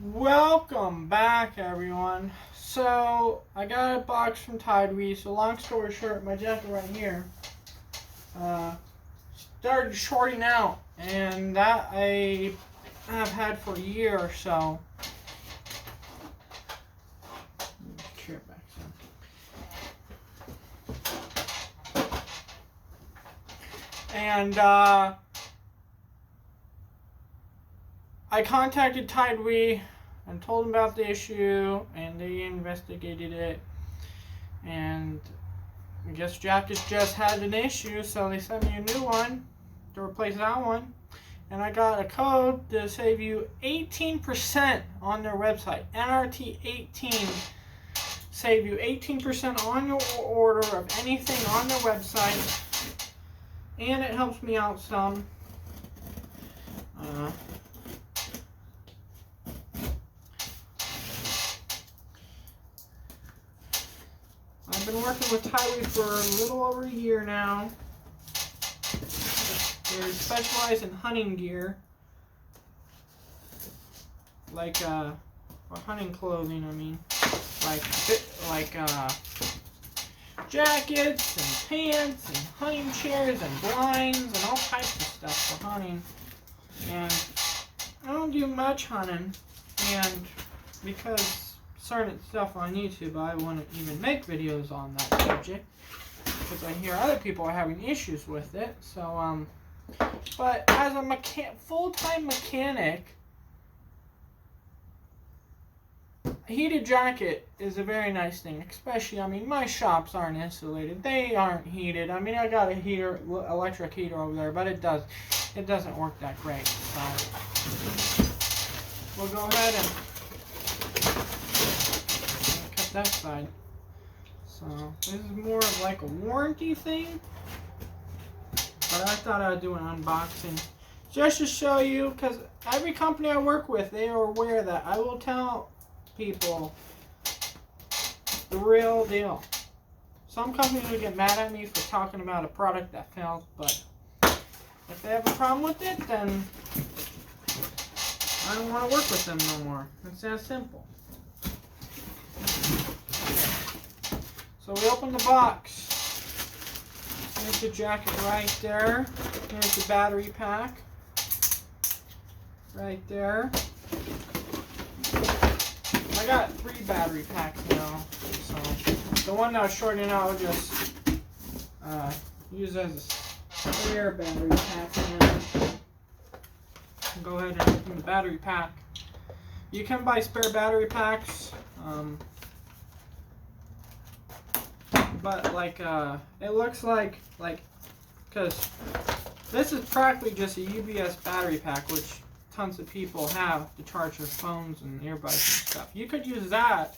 Welcome back, everyone. So I got a box from Tidewe. So long story short, my jacket right here started shorting out, and that I have had for a year or so. Chair back some. And I contacted Tidewe and told them about the issue, and they investigated it. And I guess jackets just had an issue, so they sent me a new one to replace that one. And I got a code to save you 18% on their website. N.R.T 18. Save you 18% on your order of anything on their website. And it helps me out some. I've been working with Tidewe for a little over a year now. They specialize in hunting gear, like or hunting clothing. I mean, like jackets and pants and hunting chairs and blinds and all types of stuff for hunting. And I don't do much hunting, and because certain stuff on YouTube, I wouldn't even make videos on that subject because I hear other people are having issues with it. So, but as a full-time mechanic, a heated jacket is a very nice thing. Especially, I mean, my shops aren't insulated; they aren't heated. I mean, I got a heater, electric heater over there, but it doesn't work that great. So, we'll go ahead and that side. So this is more of like a warranty thing, but I thought I'd do an unboxing just to show you, because every company I work with, they are aware that I will tell people the real deal. Some companies will get mad at me for talking about a product that fails, but if they have a problem with it, then I don't want to work with them no more. It's that simple. So we open the box. Here's the jacket right there. Here's the battery pack. Right there. I got 3 battery packs now. So the one that was shorting out, I'll just use as a spare battery pack. And go ahead and open the battery pack. You can buy spare battery packs. But like it looks like because this is practically just a UPS battery pack, which tons of people have to charge their phones and earbuds and stuff. You could use that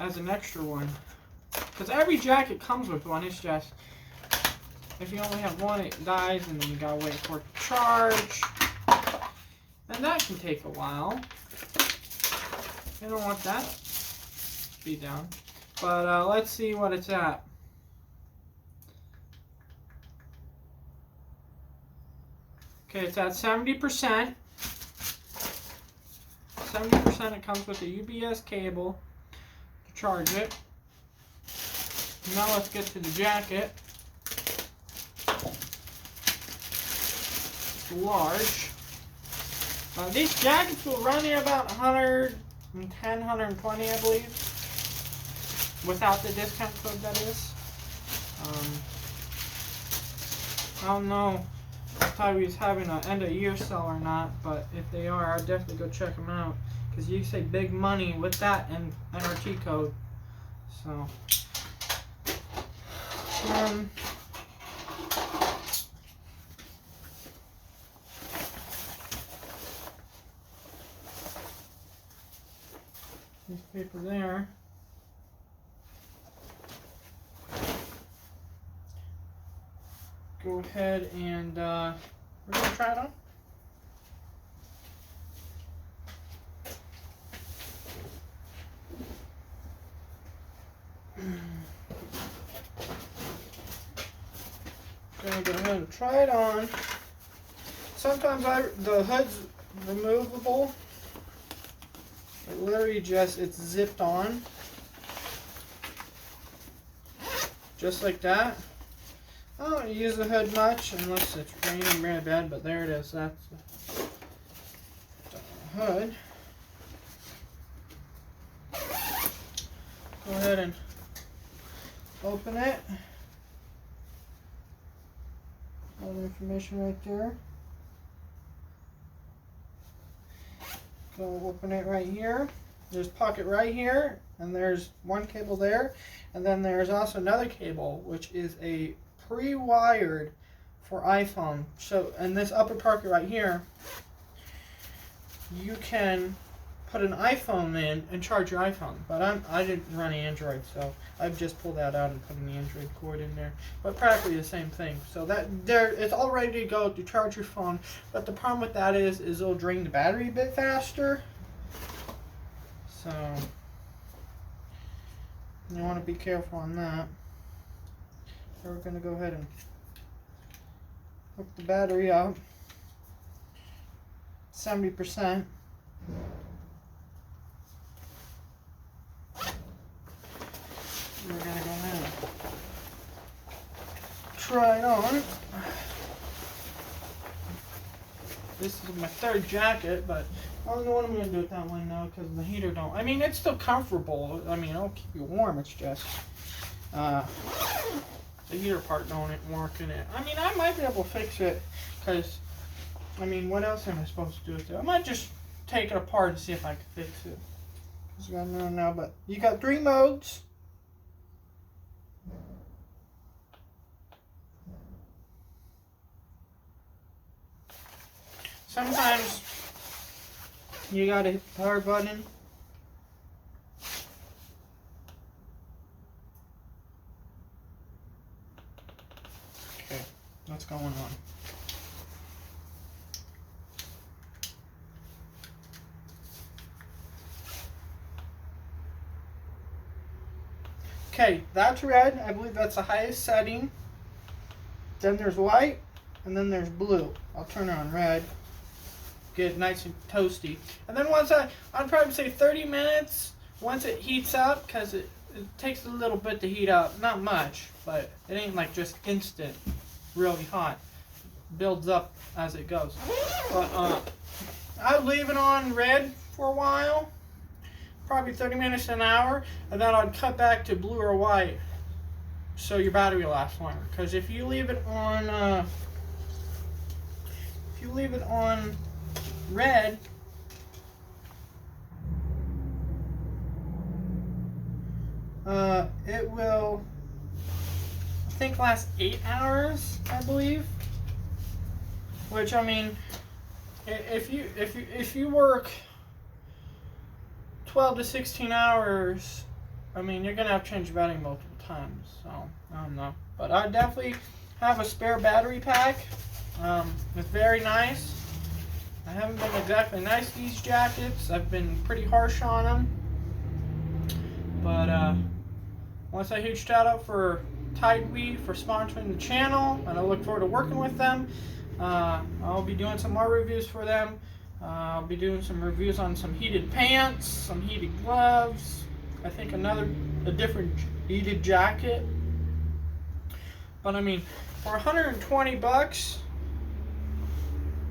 as an extra one, because every jacket comes with one. It's just if you only have one, it dies, and then you gotta wait for it to charge, and that can take a while. You don't want that to be down. But let's see what it's at. Okay, it's at 70%. 70%. It comes with a UPS cable to charge it. Now let's get to the jacket. It's large. These jackets will run you about 110, 120, I believe. Without the discount code, that is. I don't know if Tidewe's having an end of year sale or not, but if they are, I'll definitely go check them out, because you save big money with that and N.R.T code. So, piece of paper there. Go ahead and we're going to try it on. Gonna go ahead and try it on. Sometimes the hood's removable, It literally just, it's zipped on. Just like that. I don't use the hood much unless it's raining really bad, but there it is. That's the hood. Go ahead and open it. All the information right there. Go open it right here. There's a pocket right here, and there's one cable there, and then there's also another cable, which is a pre-wired for iPhone. So, in this upper pocket right here, you can put an iPhone in and charge your iPhone. But I didn't run Android, so I've just pulled that out and put an Android cord in there. But practically the same thing. So that there, it's all ready to go to charge your phone. But the problem with that is it'll drain the battery a bit faster. So you want to be careful on that. So we're going to go ahead and hook the battery up. 70%. We're going to go ahead and try it on. This is my third jacket, but I don't know what I'm going to do with that one now because the heater don't. I mean, it's still comfortable. I mean, it'll keep you warm. It's just the heater part don't work in it. I mean, I might be able to fix it because, I mean, what else am I supposed to do with it? I might just take it apart and see if I can fix it. Because I don't know now, but you got 3 modes. Sometimes you gotta hit the power button. Okay, what's going on? Okay, that's red. I believe that's the highest setting. Then there's white, and then there's blue. I'll turn it on red. Get it nice and toasty. And then once I'd probably say 30 minutes once it heats up, because it takes a little bit to heat up. Not much, but it ain't like just instant, really hot. It builds up as it goes. But I'd leave it on red for a while, probably 30 minutes to an hour, and then I'd cut back to blue or white so your battery lasts longer. Because if you leave it on red, it will, I think, last 8 hours, I believe. Which, I mean, if you work 12 to 16 hours, I mean, you're gonna have to change your battery multiple times. So I don't know, but I definitely have a spare battery pack. It's very nice. I haven't been exactly nice to these jackets. I've been pretty harsh on them. But once a huge shout out for Tidewe for sponsoring the channel, and I look forward to working with them. I'll be doing some more reviews for them. I'll be doing some reviews on some heated pants, some heated gloves. I think a different heated jacket. But I mean, for 120 bucks.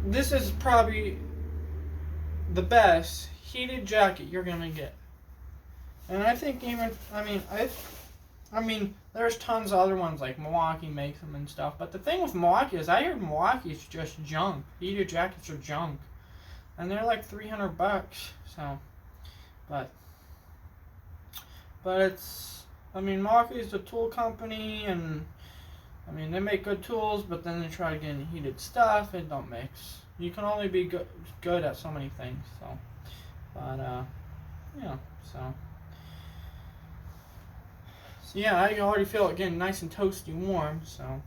This is probably the best heated jacket you're gonna get, and I think even I mean, there's tons of other ones like Milwaukee makes them and stuff. But the thing with Milwaukee is, I hear Milwaukee is just junk. Heated jackets are junk, and they're like 300 bucks. So, but it's, I mean, Milwaukee is a tool company, and I mean, they make good tools, but then they try to get in heated stuff. It don't mix. You can only be good at so many things. So, but yeah. So yeah, I already feel it getting nice and toasty warm. So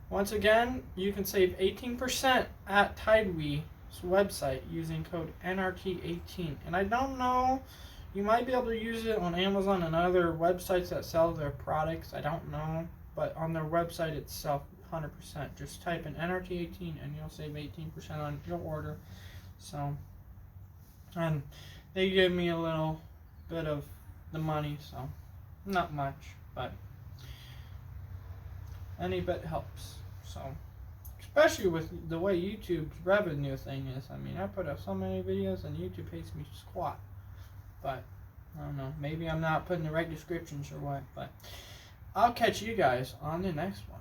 once again, you can save 18% at Tidewe's website using code N.R.T. 18. And I don't know, you might be able to use it on Amazon and other websites that sell their products. I don't know. But on their website itself, 100%. Just type in N.R.T. 18 and you'll save 18% on your order. So, and they give me a little bit of the money, so not much, but any bit helps. So, especially with the way YouTube's revenue thing is. I mean, I put up so many videos and YouTube pays me squat. But, I don't know, maybe I'm not putting the right descriptions or what, but I'll catch you guys on the next one.